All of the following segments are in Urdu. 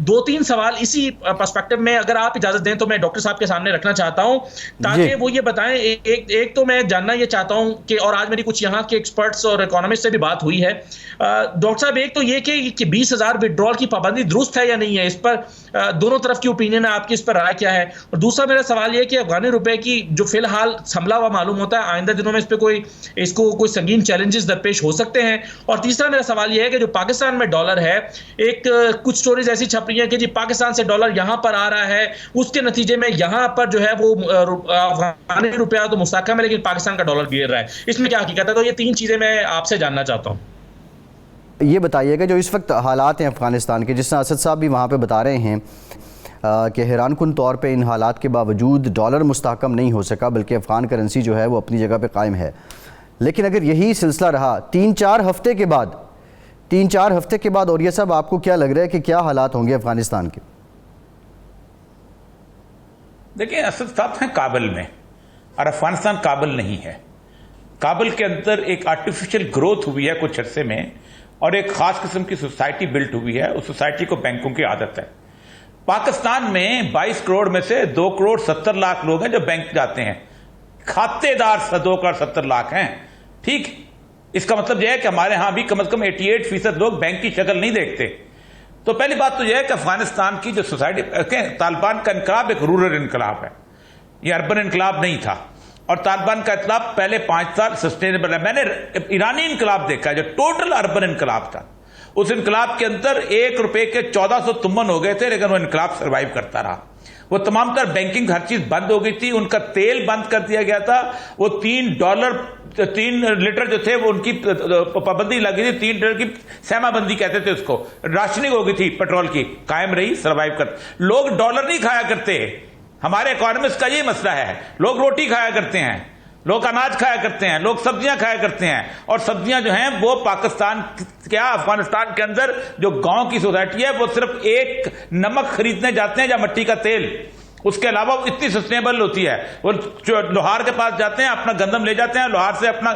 دو تین سوال اسی پرسپیکٹو میں اگر آپ اجازت دیں تو میں ڈاکٹر صاحب کے سامنے رکھنا چاہتا ہوں تاکہ وہ یہ بتائیں. ایک تو میں جاننا یہ چاہتا ہوں کہ اور آج میری کچھ یہاں کے ایکسپرٹس اور اکانومسٹ سے بھی بات ہوئی ہے ڈاکٹر صاحب, ایک تو یہ کہ 20,000 وڈرال کی پابندی درست ہے یا نہیں ہے, اس پر دونوں طرف کی اوپینین ہے آپ کی, اس پر رائے کیا ہے؟ اور دوسرا میرا سوال یہ کہ افغانی روپے کی جو فی الحال سنبھلا ہوا معلوم ہوتا ہے, آئندہ دنوں میں اس کو کوئی سنگین چیلنجز درپیش ہو سکتے ہیں. اور تیسرا میرا سوال یہ ہے کہ جو پاکستان میں ڈالر ہے, ایک کچھ سٹوریز ایسی چھپ رہی ہیں کہ جی پاکستان سے ڈالر یہاں پر آ رہا ہے, اس کے نتیجے میں یہاں پر جو ہے وہ افغانی روپیہ تو مستحکم ہے لیکن پاکستان کا ڈالر گر رہا ہے, اس میں کیا حقیقت ہے؟ تو یہ تین چیزیں میں آپ سے جاننا چاہتا ہوں. یہ بتائیے گا جو اس وقت حالات ہیں افغانستان کے, جس طرح اسد صاحب بھی وہاں پہ بتا رہے ہیں کہ حیران کن طور پہ ان حالات کے باوجود ڈالر مستحکم نہیں ہو سکا بلکہ افغان کرنسی جو ہے وہ اپنی جگہ پہ قائم ہے. لیکن اگر یہی سلسلہ رہا 3-4 ہفتے کے بعد اور یہ سب آپ کو کیا لگ رہا ہے کہ کیا حالات ہوں گے افغانستان کے؟ دیکھیں, اسد صاحب ہیں کابل میں اور افغانستان کابل نہیں ہے. کابل کے اندر ایک آرٹیفیشل گروتھ ہوئی ہے کچھ عرصے میں اور ایک خاص قسم کی سوسائٹی بلٹ ہوئی ہے, اس سوسائٹی کو بینکوں کی عادت ہے. پاکستان میں 22 کروڑ میں سے 2 کروڑ 70 لاکھ لوگ ہیں جو بینک جاتے ہیں, کھاتے دار 2 کروڑ 70 لاکھ ہیں. ٹھیک, اس کا مطلب یہ ہے کہ ہمارے ہاں بھی کم از کم 88% لوگ بینک کی شکل نہیں دیکھتے. تو پہلی بات تو یہ ہے کہ افغانستان کی جو سوسائٹی, طالبان کا انقلاب ایک رورل انقلاب ہے, یہ اربن انقلاب نہیں تھا. اور طالبان کا انقلاب پہلے 5 سال سسٹینیبل ہے. میں نے ایرانی انقلاب دیکھا ہے جو ٹوٹل اربن انقلاب تھا, اس انقلاب کے اندر 1 روپے کے 1400 تمن ہو گئے تھے, لیکن وہ انقلاب سروائیو کرتا رہا. وہ تمام تر بینکنگ ہر چیز بند ہو گئی تھی, ان کا تیل بند کر دیا گیا تھا. وہ $3 لیٹر جو تھے وہ ان کی پابندی لگی تھی, 3 لیٹر کی سیما بندی کہتے تھے اس کو, راشننگ ہو گئی تھی پیٹرول کی, قائم رہی, سروائیو کرتے. لوگ ڈالر نہیں کھایا کرتے, ہمارے اکانومسٹ کا یہ مسئلہ ہے. لوگ روٹی کھایا کرتے ہیں, لوگ اناج کھایا کرتے ہیں, لوگ سبزیاں کھایا کرتے ہیں. اور سبزیاں جو ہیں وہ پاکستان کیا افغانستان کے اندر جو گاؤں کی سوسائٹی ہے وہ صرف ایک نمک خریدنے جاتے ہیں یا مٹی کا تیل, اس کے علاوہ اتنی سسٹینیبل ہوتی ہے. وہ لوہار کے پاس جاتے ہیں, اپنا گندم لے جاتے ہیں, لوہار سے اپنا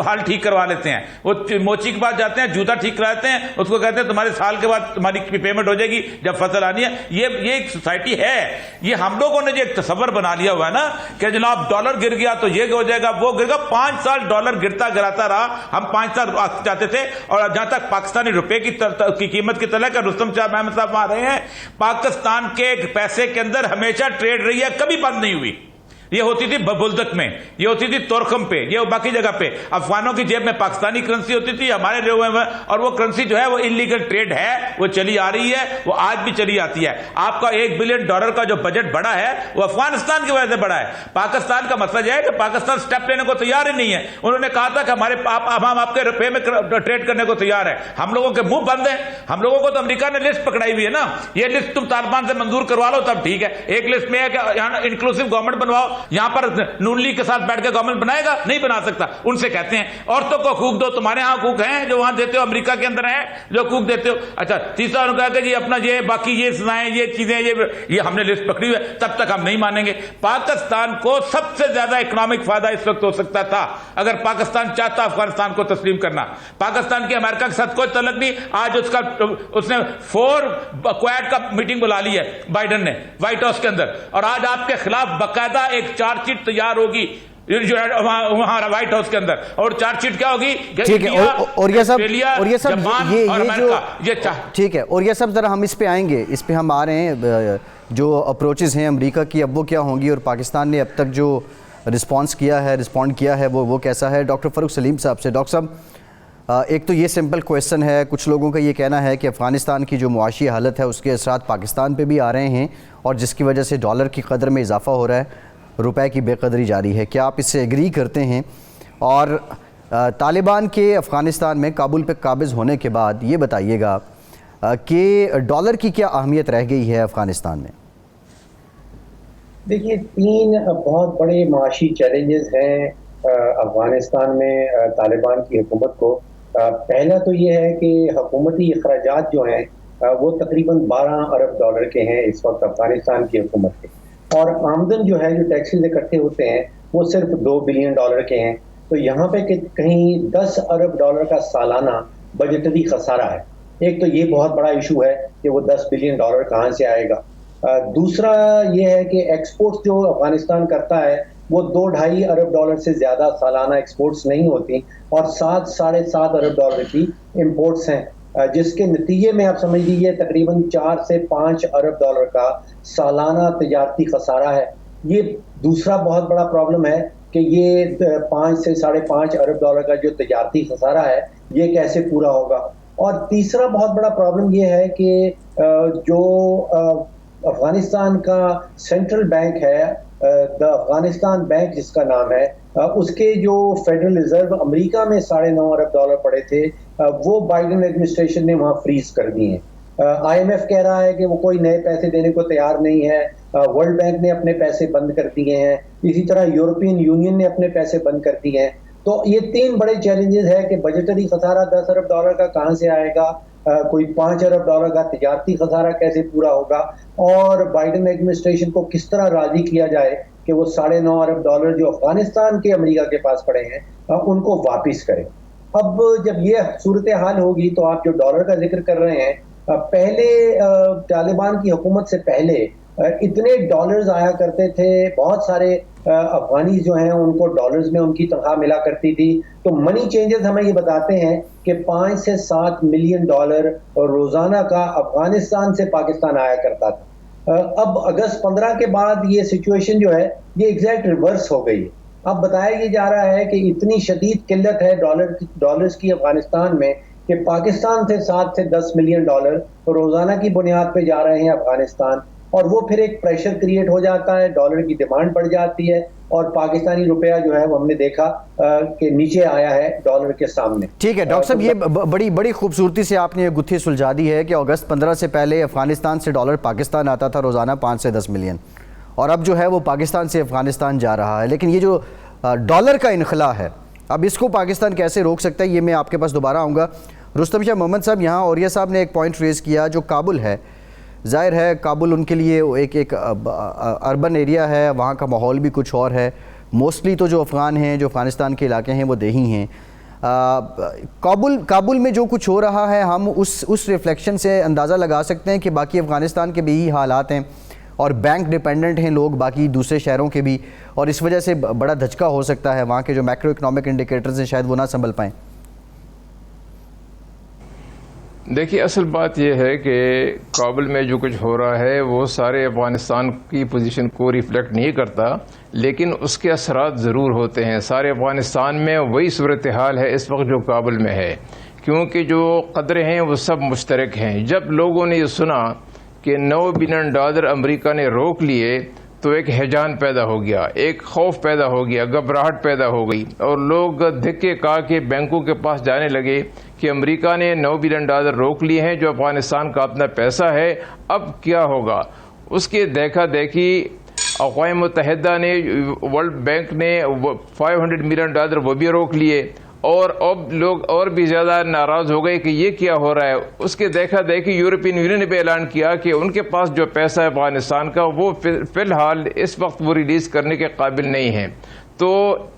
حال ٹھیک کروا لیتے ہیں. وہ موچی کے پاس جاتے ہیں, جوتا ٹھیک کراتے ہیں, اس کو کہتے ہیں تمہارے سال کے بعد تمہاری پیمنٹ ہو جائے گی جب فصل آنی ہے. یہ ایک سوسائٹی ہے. یہ ہم لوگوں نے جو ایک تصور بنا لیا ہوا ہے نا کہ جناب ڈالر گر گیا تو یہ ہو جائے گا, وہ گر گا. 5 سال ڈالر گراتا رہا, ہم 5 سال چاہتے تھے. اور جہاں تک پاکستانی روپے کی قیمت کی طرح کا رستم شاہ محمد صاحب آ رہے ہیں, پاکستان کے پیسے کے اندر ہمیشہ ٹریڈ رہی ہے, کبھی بند نہیں ہوئی. یہ ہوتی تھی بلدک میں, یہ ہوتی تھی تورخم پہ, یہ باقی جگہ پہ. افغانوں کی جیب میں پاکستانی کرنسی ہوتی تھی, ہمارے لوگوں میں, اور وہ کرنسی جو ہے وہ انلیگل ٹریڈ ہے, وہ چلی آ رہی ہے, وہ آج بھی چلی آتی ہے. آپ کا $1 بلین کا جو بجٹ بڑا ہے وہ افغانستان کی وجہ سے بڑا ہے. پاکستان کا مسئلہ یہ ہے کہ پاکستان سٹیپ لینے کو تیار ہی نہیں ہے. انہوں نے کہا تھا کہ ہم آپ کے روپے میں ٹریڈ کرنے کو تیار ہے. ہم لوگوں کے منہ بند ہیں. ہم لوگوں کو تو امریکہ نے لسٹ پکڑائی ہوئی ہے نا, یہ لسٹ تم طالبان سے منظور کروا لو تب ٹھیک ہے. ایک لسٹ میں ہے کہ یہاں انکلوسیو گورنمنٹ بنواؤ, یہاں پر نون لیگ کے ساتھ بیٹھ کے گورنمنٹ بنائے گا, نہیں بنا سکتا. ان سے کہتے ہیں عورتوں کو حقوق دو, تمہارے ہاں حقوق ہیں جو وہاں دیتے ہو, امریکہ کے اندر ہیں جو حقوق دیتے ہو. اچھا, تیسرا انہوں نے کہا کہ جی اپنا یہ باقی یہ سزائیں, یہ چیزیں, یہ ہم نے لسٹ پکڑی ہوئی ہے, تب تک ہم نہیں مانیں گے. پاکستان کو سب سے زیادہ اکنامک فائدہ اس وقت ہو سکتا تھا اگر پاکستان چاہتا افغانستان کو تسلیم کرنا. پاکستان کی امریکہ کے ساتھ کوئی تعلق نہیں. آج اس نے 4 کویڈ کا میٹنگ بلا لی ہے بائیڈن نے وائٹ ہاؤس کے اندر, اور آج آپ کے خلاف باقاعدہ ایک چارج شیٹ تیار ہوگی وہاں وائٹ ہاؤس کے اندر. اور چارج شیٹ کیا ہوگی؟ ٹھیک ہے, اور یہ سب ٹھیک ہے, اور یہ سب ذرا ہم اس پہ آئیں گے, اس پہ ہم آ رہے ہیں. جو اپروچز ہیں امریکہ کی اب وہ کیا ہوں گی, اور پاکستان نے اب تک جو رسپونڈ کیا ہے وہ کیسا ہے. ڈاکٹر فاروق سلیم صاحب سے. ڈاکٹر صاحب, ایک تو یہ سمپل کویسچن ہے, کچھ لوگوں کا یہ کہنا ہے کہ افغانستان کی جو معاشی حالت ہے اس کے اثرات پاکستان پہ بھی آ رہے ہیں, اور جس کی وجہ سے ڈالر کی قدر میں اضافہ ہو رہا ہے, روپے کی بے قدری جاری ہے. کیا آپ اس سے ایگری کرتے ہیں؟ اور طالبان کے افغانستان میں کابل پہ قابض ہونے کے بعد یہ بتائیے گا کہ ڈالر کی کیا اہمیت رہ گئی ہے افغانستان میں؟ دیکھیے, 3 بہت بڑے معاشی چیلنجز ہیں افغانستان میں طالبان کی حکومت کو. پہلا تو یہ ہے کہ حکومتی اخراجات جو ہیں وہ تقریباً $12 ارب کے ہیں اس وقت افغانستان کی حکومت کے, اور آمدن جو ہے جو ٹیکسز اکٹھے ہوتے ہیں وہ صرف $2 بلین کے ہیں. تو یہاں پہ کہیں $10 ارب کا سالانہ بجٹری خسارہ ہے. ایک تو یہ بہت بڑا ایشو ہے کہ وہ $10 بلین کہاں سے آئے گا. دوسرا یہ ہے کہ ایکسپورٹس جو افغانستان کرتا ہے وہ $2-2.5 ارب سے زیادہ سالانہ ایکسپورٹس نہیں ہوتی اور $7-7.5 ارب کی امپورٹس ہیں, جس کے نتیجے میں آپ سمجھ لیجیے تقریباً $4 سے $5 ارب کا سالانہ تجارتی خسارہ ہے. یہ دوسرا بہت بڑا پرابلم ہے کہ یہ $5 سے $5.5 ارب کا جو تجارتی خسارہ ہے یہ کیسے پورا ہوگا. اور تیسرا بہت بڑا پرابلم یہ ہے کہ جو افغانستان کا سینٹرل بینک ہے, دا افغانستان بینک جس کا نام ہے, اس کے جو فیڈرل ریزرو امریکہ میں $9.5 ارب پڑے تھے وہ بائیڈن ایڈمنسٹریشن نے وہاں فریز کر دیے ہیں. IMF کہہ رہا ہے کہ وہ کوئی نئے پیسے دینے کو تیار نہیں ہے. ورلڈ بینک نے اپنے پیسے بند کر دیے ہیں. اسی طرح یورپین یونین نے اپنے پیسے بند کر دیے ہیں. تو یہ 3 بڑے چیلنجز ہے کہ بجٹری خسارہ $10 ارب کا کہاں سے آئے گا, کوئی $5 ارب کا تجارتی خسارہ کیسے پورا ہوگا, اور بائیڈن ایڈمنسٹریشن کو کس طرح راضی کیا جائے کہ وہ $9.5 ارب جو افغانستان کے امریکہ کے پاس پڑے ہیں ان کو واپس کرے. اب جب یہ صورتحال ہوگی تو آپ جو ڈالر کا ذکر کر رہے ہیں, پہلے طالبان کی حکومت سے پہلے اتنے ڈالرز آیا کرتے تھے, بہت سارے افغانی جو ہیں ان کو ڈالرز میں ان کی تنخواہ ملا کرتی تھی. تو منی چینجز ہمیں یہ بتاتے ہیں کہ $5 سے $7 ملین روزانہ کا افغانستان سے پاکستان آیا کرتا تھا. اب اگست 15 کے بعد یہ سچویشن جو ہے یہ ایگزیکٹ ریورس ہو گئی ہے. اب بتایا یہ جا رہا ہے کہ اتنی شدید قلت ہے ڈالرز کی افغانستان میں کہ پاکستان سے $7 سے $10 ملین روزانہ کی بنیاد پہ جا رہے ہیں افغانستان, اور وہ پھر ایک پریشر کریٹ ہو جاتا ہے, ڈالر کی ڈیمانڈ بڑھ جاتی ہے اور پاکستانی روپیہ جو ہے وہ ہم نے دیکھا کہ نیچے آیا ہے ڈالر کے سامنے. ٹھیک ہے ڈاکٹر صاحب, یہ بڑی خوبصورتی سے آپ نے یہ گتھی سلجھا دی ہے کہ اگست 15 سے پہلے افغانستان سے ڈالر پاکستان آتا تھا روزانہ 5 سے 10 ملین, اور اب جو ہے وہ پاکستان سے افغانستان جا رہا ہے. لیکن یہ جو ڈالر کا انخلا ہے, اب اس کو پاکستان کیسے روک سکتا ہے, یہ میں آپ کے پاس دوبارہ آؤں گا. رستم شاہ محمد صاحب, یہاں اوریہ صاحب نے ایک پوائنٹ ریز کیا, جو کابل ہے, ظاہر ہے کابل ان کے لیے ایک اربن ایریا ہے, وہاں کا ماحول بھی کچھ اور ہے. موسٹلی تو جو افغان ہیں, جو افغانستان کے علاقے ہیں, وہ دیہی ہیں. کابل میں جو کچھ ہو رہا ہے, ہم اس ریفلیکشن سے اندازہ لگا سکتے ہیں کہ باقی افغانستان کے بھی یہی حالات ہیں, اور بینک ڈیپینڈنٹ ہیں لوگ باقی دوسرے شہروں کے بھی, اور اس وجہ سے بڑا دھچکا ہو سکتا ہے, وہاں کے جو میکرو اکنامک انڈیکیٹرز ہیں شاید وہ نہ سنبھل پائیں. دیکھیے, اصل بات یہ ہے کہ کابل میں جو کچھ ہو رہا ہے وہ سارے افغانستان کی پوزیشن کو ریفلیکٹ نہیں کرتا, لیکن اس کے اثرات ضرور ہوتے ہیں. سارے افغانستان میں وہی صورتحال ہے اس وقت جو کابل میں ہے, کیونکہ جو قدرے ہیں وہ سب مشترک ہیں. جب لوگوں نے یہ سنا کہ $9 بلین امریکہ نے روک لیے تو ایک ہیجان پیدا ہو گیا, ایک خوف پیدا ہو گیا, گھبراہٹ پیدا ہو گئی, اور لوگ دھکے کھا کے بینکوں کے پاس جانے لگے کہ امریکہ نے $9 بلین روک لیے ہیں جو افغانستان کا اپنا پیسہ ہے, اب کیا ہوگا. اس کے دیکھا دیکھی اقوام متحدہ نے, ورلڈ بینک نے $500 ملین وہ بھی روک لیے, اور اب لوگ اور بھی زیادہ ناراض ہو گئے کہ یہ کیا ہو رہا ہے. اس کے دیکھا دیکھی یورپین یونین نے بھی اعلان کیا کہ ان کے پاس جو پیسہ ہے افغانستان کا وہ فی الحال اس وقت وہ ریلیز کرنے کے قابل نہیں ہے. تو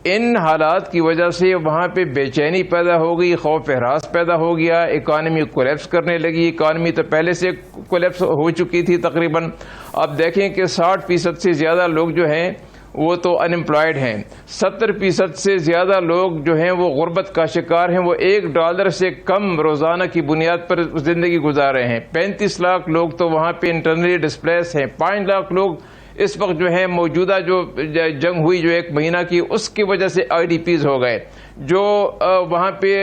ان حالات کی وجہ سے وہاں پہ بے چینی پیدا ہو گئی, خوف ہراس پیدا ہو گیا, اکانومی کولیپس کرنے لگی. اکانومی تو پہلے سے کولیپس ہو چکی تھی تقریباً. اب دیکھیں کہ 60% سے زیادہ لوگ جو ہیں وہ تو انمپلائڈ ہیں, 70% سے زیادہ لوگ جو ہیں وہ غربت کا شکار ہیں, وہ $1 سے کم روزانہ کی بنیاد پر زندگی گزار رہے ہیں. 35 لاکھ لوگ تو وہاں پہ انٹرنلی ڈسپلیس ہیں. 5 لاکھ لوگ اس وقت جو ہے موجودہ جو جنگ ہوئی جو 1 مہینہ کی, اس کی وجہ سے IDPs ہو گئے. جو وہاں پہ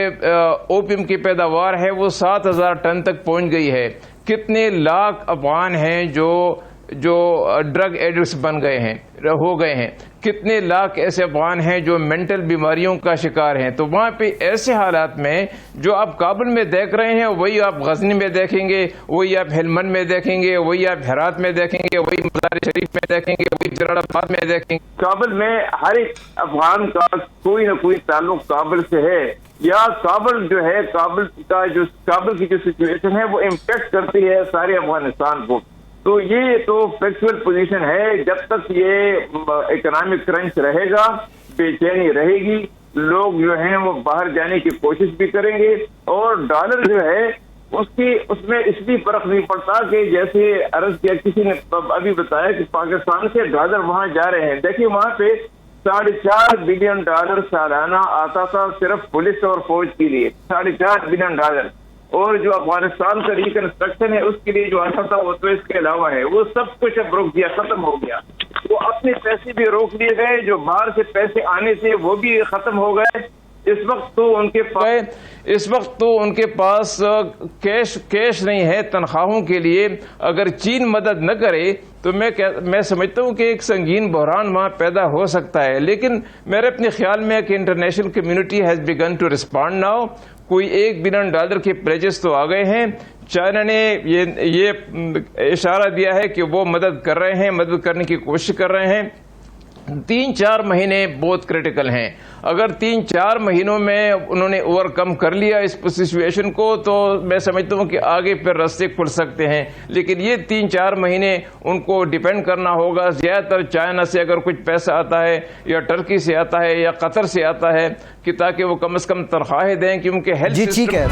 اوپیم کی پیداوار ہے وہ 7,000 ٹن تک پہنچ گئی ہے. کتنے لاکھ افغان ہیں جو ڈرگ ایڈکٹس بن گئے ہیں, ہو گئے ہیں. کتنے لاکھ ایسے افغان ہیں جو مینٹل بیماریوں کا شکار ہیں. تو وہاں پہ ایسے حالات میں جو آپ کابل میں دیکھ رہے ہیں وہی آپ غزنی میں دیکھیں گے, وہی آپ ہلمند میں دیکھیں گے, وہی آپ ہرات میں دیکھیں گے, وہی مزار شریف میں دیکھیں گے, وہی جلال آباد میں دیکھیں گے. کابل میں ہر ایک افغان کا کوئی نہ کوئی تعلق کابل سے ہے, یا کابل جو ہے کابل کی جو سچویشن ہے وہ امپیکٹ کرتی ہے سارے افغانستان کو. تو یہ تو فیکچوئل پوزیشن ہے. جب تک یہ اکنامک کرنچ رہے گا, بے چینی رہے گی, لوگ جو ہیں وہ باہر جانے کی کوشش بھی کریں گے, اور ڈالر جو ہے اس میں اس لیے فرق نہیں پڑتا کہ جیسے عرض کیا کسی نے ابھی بتایا کہ پاکستان سے ڈالر وہاں جا رہے ہیں. دیکھیے وہاں پہ $4.5 بلین سالانہ آتا تھا صرف پولیس اور فوج کے لیے, $4.5 بلین, اور جو افغانستان کا ریکنسٹرکشن ہے اس کے لیے جو آتا تھا وہ تو اس کے علاوہ ہے. وہ سب کچھ اب روک دیا, ختم ہو گیا. وہ اپنے پیسے بھی روک لیے گئے, جو باہر سے پیسے آنے تھے وہ بھی ختم ہو گئے. اس وقت تو ان کے پاس کیش نہیں ہے تنخواہوں کے لیے. اگر چین مدد نہ کرے تو میں سمجھتا ہوں کہ ایک سنگین بحران وہاں پیدا ہو سکتا ہے. لیکن میرے اپنے خیال میں کہ انٹرنیشنل کمیونٹی ہیز بیگن ٹو ریسپونڈ ناؤ. کوئی $1 بلین کے پلیجز تو آ گئے ہیں. چائنا نے یہ اشارہ دیا ہے کہ وہ مدد کر رہے ہیں, مدد کرنے کی کوشش کر رہے ہیں. 3-4 مہینے بہت کریٹیکل ہیں. اگر 3-4 مہینوں میں انہوں نے اوور کم کر لیا اس سچویشن کو تو میں سمجھتا ہوں کہ آگے پھر راستے کھل سکتے ہیں. لیکن یہ 3-4 مہینے ان کو ڈیپینڈ کرنا ہوگا زیادہ تر چائنا سے اگر کچھ پیسہ آتا ہے یا ٹرکی سے آتا ہے یا قطر سے آتا ہے کہ تاکہ وہ کم از کم تنخواہیں دیں, کیونکہ ہیلتھ جی ٹھیک ہے.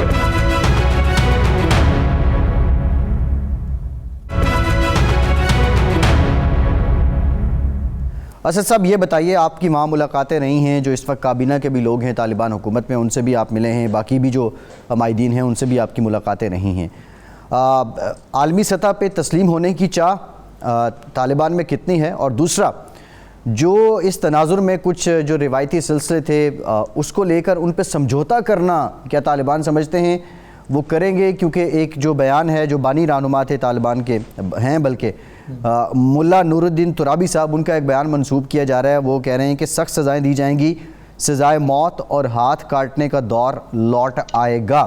اسد صاحب یہ بتائیے, آپ کی وہاں ملاقاتیں رہی ہیں, جو اس وقت کابینہ کے بھی لوگ ہیں طالبان حکومت میں ان سے بھی آپ ملے ہیں, باقی بھی جو عمائدین ہیں ان سے بھی آپ کی ملاقاتیں رہی ہیں. عالمی سطح پہ تسلیم ہونے کی چاہ طالبان میں کتنی ہے؟ اور دوسرا, جو اس تناظر میں کچھ جو روایتی سلسلے تھے اس کو لے کر ان پہ سمجھوتا کرنا کیا طالبان سمجھتے ہیں وہ کریں گے؟ کیونکہ ایک جو بیان ہے جو بانی رہنما تھے طالبان کے ہیں, بلکہ ملا نور الدین ترابی صاحب, ان کا ایک بیان منسوب کیا جا رہا ہے. وہ کہہ رہے ہیں کہ سخت سزائیں دی جائیں گی, سزائے موت اور ہاتھ کاٹنے کا دور لوٹ آئے گا.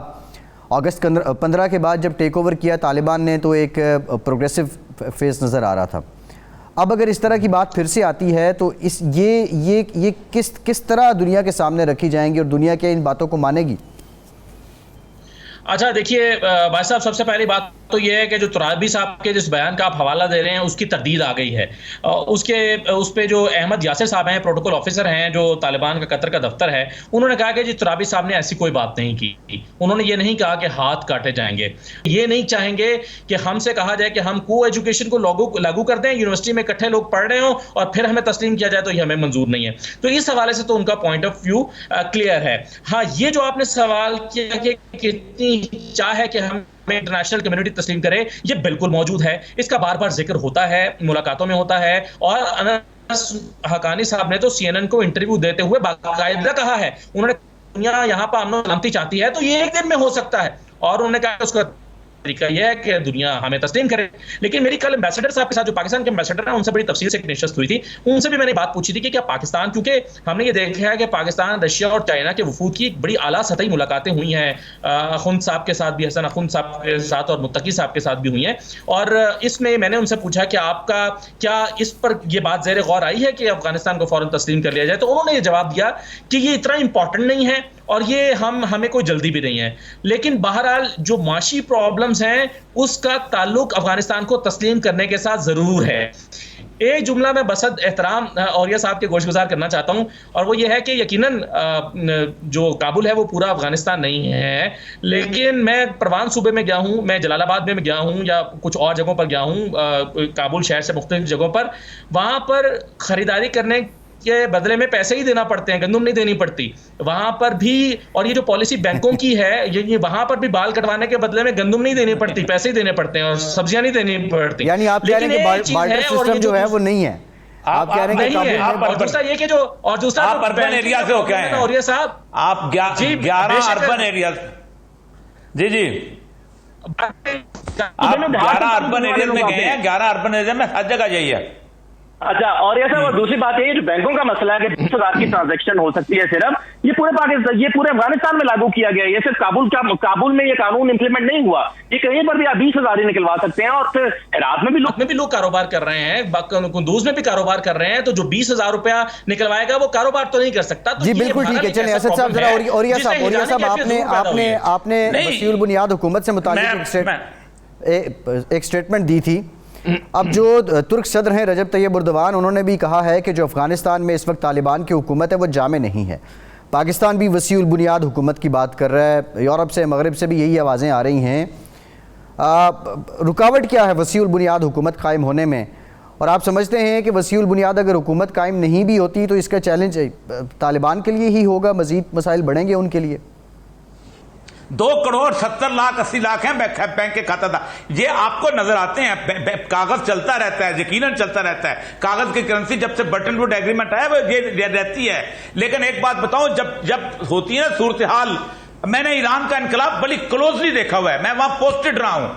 اگست 15 کے بعد جب ٹیک اوور کیا طالبان نے تو ایک پروگریسو فیس نظر آ رہا تھا. اب اگر اس طرح کی بات پھر سے آتی ہے تو یہ کس طرح دنیا کے سامنے رکھی جائیں گی اور دنیا کیا ان باتوں کو مانے گی؟ اچھا دیکھیے بھائی صاحب, سب سے پہلی بات تو یہ ہے کہ جو ترابی صاحب کے جس بیان کا آپ حوالہ دے رہے ہیں اس کی تردید آ گئی ہے. اس پہ جو احمد یاسر صاحب ہیں, پروٹوکول آفیسر ہیں جو طالبان کا قطر کا دفتر ہے, انہوں نے کہا کہ جی ترابی صاحب نے ایسی کوئی بات نہیں کی. انہوں نے یہ نہیں کہا کہ ہاتھ کاٹے جائیں گے, یہ نہیں چاہیں گے کہ ہم سے کہا جائے کہ ہم کو ایجوکیشن کو لاگو کر دیں, یونیورسٹی میں اکٹھے لوگ پڑھ رہے ہوں اور پھر ہمیں تسلیم کیا جائے, تو یہ ہمیں منظور نہیں ہے. تو اس حوالے سے تو ان کا پوائنٹ آف ویو کلیئر ہے. ہاں, یہ جو آپ نے سوال کیا کہ کتنی چاہ ہے کہ ہم انٹرنیشنل کمیونٹی تسلیم کرے, یہ بالکل موجود ہے. اس کا بار بار ذکر ہوتا ہے, ملاقاتوں میں ہوتا ہے. اور انس حقانی صاحب نے تو CNN کو انٹرویو دیتے ہوئے باقاعدہ کہا ہے, انہوں نے دنیا یہاں پر امن و سلامتی چاہتی ہے تو یہ ایک دن میں ہو سکتا ہے. اور انہوں نے کہا کہ اس کا طریقہ یہ ہے کہ دنیا ہمیں تسلیم کرے. لیکن میری کل امبیسڈر صاحب کے ساتھ, جو پاکستان کے امبیسڈر ہیں, ان سے بڑی تفصیل سے ایک نشست ہوئی تھی. ان سے بھی میں نے بات پوچھی تھی کہ کیا پاکستان, کیونکہ ہم نے یہ دیکھا ہے کہ پاکستان, رشیا اور چائنا کے وفود کی بڑی اعلیٰ سطحی ملاقاتیں ہوئی ہیں, اخوند صاحب کے ساتھ بھی, حسن اخوند صاحب کے ساتھ اور متقی صاحب کے ساتھ بھی ہوئی ہیں. اور اس میں نے ان سے پوچھا کہ آپ کا کیا اس پر یہ بات زیر غور آئی ہے کہ افغانستان کو فوراً تسلیم کر لیا جائے؟ تو انہوں نے یہ جواب دیا کہ یہ اتنا امپورٹنٹ نہیں ہے اور یہ ہمیں کوئی جلدی بھی نہیں ہے. لیکن بہرحال جو معاشی پرابلمز ہیں اس کا تعلق افغانستان کو تسلیم کرنے کے ساتھ ضرور ہے. ایک جملہ میں بصد احترام اوریہ صاحب کے گوش گزار کرنا چاہتا ہوں, اور وہ یہ ہے کہ یقیناً جو کابل ہے وہ پورا افغانستان نہیں ہے. لیکن میں پروان صوبے میں گیا ہوں, میں جلال آباد میں گیا ہوں, یا کچھ اور جگہوں پر گیا ہوں, کابل شہر سے مختلف جگہوں پر. وہاں پر خریداری کرنے کے بدلے میں پیسے ہی دینا پڑتے ہیں, گندم نہیں دینی پڑتی وہاں پر بھی. اور یہ جو پالیسی بینکوں کی ہے, یہ وہاں پر بھی بال کٹوانے کے بدلے میں گندم نہیں دینی پڑتی, پیسے ہی دینے پڑتے ہیں اور سبزیاں نہیں دینی پڑتی. یعنی آپ کہہ رہے ہیں کہ بارٹر سسٹم جو ہے وہ نہیں ہے, آپ کہہ رہے ہیں کہ اور دوسرا یہ کہ جو اور دوسرا آپ اربن ایریا سے ہو کے ہیں اوریہ صاحب, آپ 11 اربن ایریا, جی جی آپ 11 اربن ایریا میں گئے ہیں, 11 اربن ایریا میں ہر جگہ یہی ہے. اچھا, اور یہ سب دوسری بات ہے جو بینکوں کا مسئلہ ہے کہ 20,000 کی ٹرانزیکشن ہو سکتی ہے صرف, یہ پورے پاکستان, یہ پورے افغانستان میں لاگو کیا گیا ہے. یہ صرف کابل میں یہ قانون امپلیمنٹ نہیں ہوا, یہ کہیں پر بھی آپ 20,000 ہی نکلوا سکتے ہیں. اور پھر عراق میں بھی لوگ کاروبار کر رہے ہیں, قندوز میں بھی کاروبار کر رہے ہیں, تو جو 20,000 روپیہ نکلوائے گا وہ کاروبار تو نہیں کر سسکتا. جی بالکل ٹھیک ہے. چلیں اسد صاحب, ذرا اوریہ صاحب, آپ نے وسیع البنیاد حکومت سے متعلق ایک سٹیٹمنٹ دی تھی. اب جو ترک صدر ہیں رجب طیب اردوان, انہوں نے بھی کہا ہے کہ جو افغانستان میں اس وقت طالبان کی حکومت ہے وہ جامع نہیں ہے. پاکستان بھی وسیع البنیاد حکومت کی بات کر رہا ہے، یورپ سے مغرب سے بھی یہی آوازیں آ رہی ہیں. رکاوٹ کیا ہے وسیع البنیاد حکومت قائم ہونے میں؟ اور آپ سمجھتے ہیں کہ وسیع البنیاد اگر حکومت قائم نہیں بھی ہوتی تو اس کا چیلنج طالبان کے لیے ہی ہوگا، مزید مسائل بڑھیں گے ان کے لیے؟ 2,70,80,00,000 ہیں بینک کے کھاتا تھا. یہ آپ کو نظر آتے ہیں، کاغذ چلتا رہتا ہے، یقیناً چلتا رہتا ہے. کاغذ کی کرنسی جب سے بٹن ووڈ ایگریمنٹ آیا وہ یہ رہتی ہے. لیکن ایک بات بتاؤں، جب ہوتی ہے نا صورتحال، میں نے ایران کا انقلاب بڑی کلوزلی دیکھا ہوا ہے، میں وہاں پوسٹڈ رہا ہوں.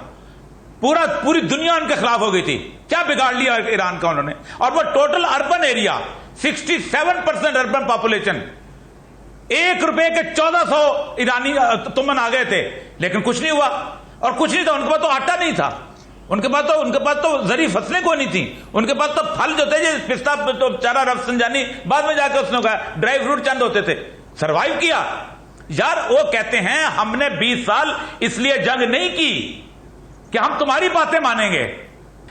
پوری دنیا ان کے خلاف ہو گئی تھی. کیا بگاڑ لیا ایران کا انہوں نے؟ اور وہ total urban area, 67% urban population, 1 روپے کے 1400 ایرانی تمن آ گئے تھے، لیکن کچھ نہیں ہوا. اور کچھ نہیں تھا، ان کے پاس تو آٹا نہیں تھا، ان کے پاس تو زرعی فصلیں کوئی نہیں تھیں، ان کے پاس تو پھل جو تھے، پستہ تو چارہ رف سنجانی بعد میں جا کے اس نے کہا، ڈرائی فروٹ چند ہوتے تھے. سروائیو کیا. یار وہ کہتے ہیں ہم نے 20 سال اس لیے جنگ نہیں کی کہ ہم تمہاری باتیں مانیں گے.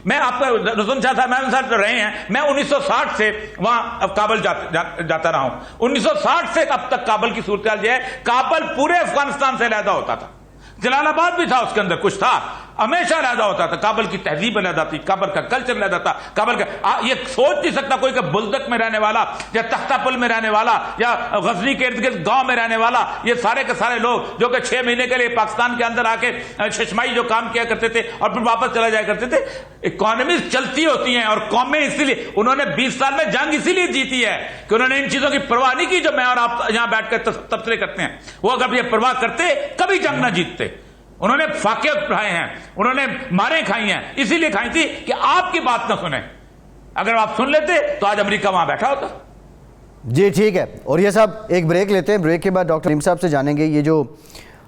میں آپ کا رسول شاہ صاحب میں ساتھ رہے ہیں، میں 1960 سے وہاں کابل جاتا رہا ہوں. 1960 سے اب تک کابل کی صورتحال یہ ہے، کابل پورے افغانستان سے علیحدہ ہوتا تھا. جلال آباد بھی تھا، اس کے اندر کچھ تھا، ہمیشہ علیحدہ ہوتا تھا. کابل کی تہذیب علیحدہ تھی، کابل کا کلچر علیحدہ تھا. کابل کا یہ سوچ نہیں سکتا کوئی کہ بلدک میں رہنے والا یا تختہ پل میں رہنے والا یا غزنی کے ارد گرد گاؤں میں رہنے والا، یہ سارے کے سارے لوگ جو کہ 6 مہینے کے لیے پاکستان کے اندر آ کے ششمائی جو کام کیا کرتے تھے اور پھر واپس چلا جایا کرتے تھے. اکانومیز چلتی ہوتی ہیں اور قومیں اسی لیے انہوں نے 20 سال میں جنگ اسی لیے جیتی ہے کہ انہوں نے ان چیزوں کی پرواہ نہیں کی جو میں اور آپ یہاں بیٹھ کر تبصرے کرتے ہیں. وہ اگر یہ پرواہ کرتے کبھی جنگ نہ جیتتے. انہوں نے فاقے اٹھائے ہیں، انہوں نے ماریں کھائی ہیں، اسی لیے کھائی تھی کہ آپ کی بات نہ سنیں. اگر آپ سن لیتے تو آج امریکہ وہاں بیٹھا ہوتا. جی ٹھیک ہے. اور یہ صاحب ایک بریک لیتے ہیں، بریک کے بعد ڈاکٹر نعیم صاحب سے جانیں گے یہ جو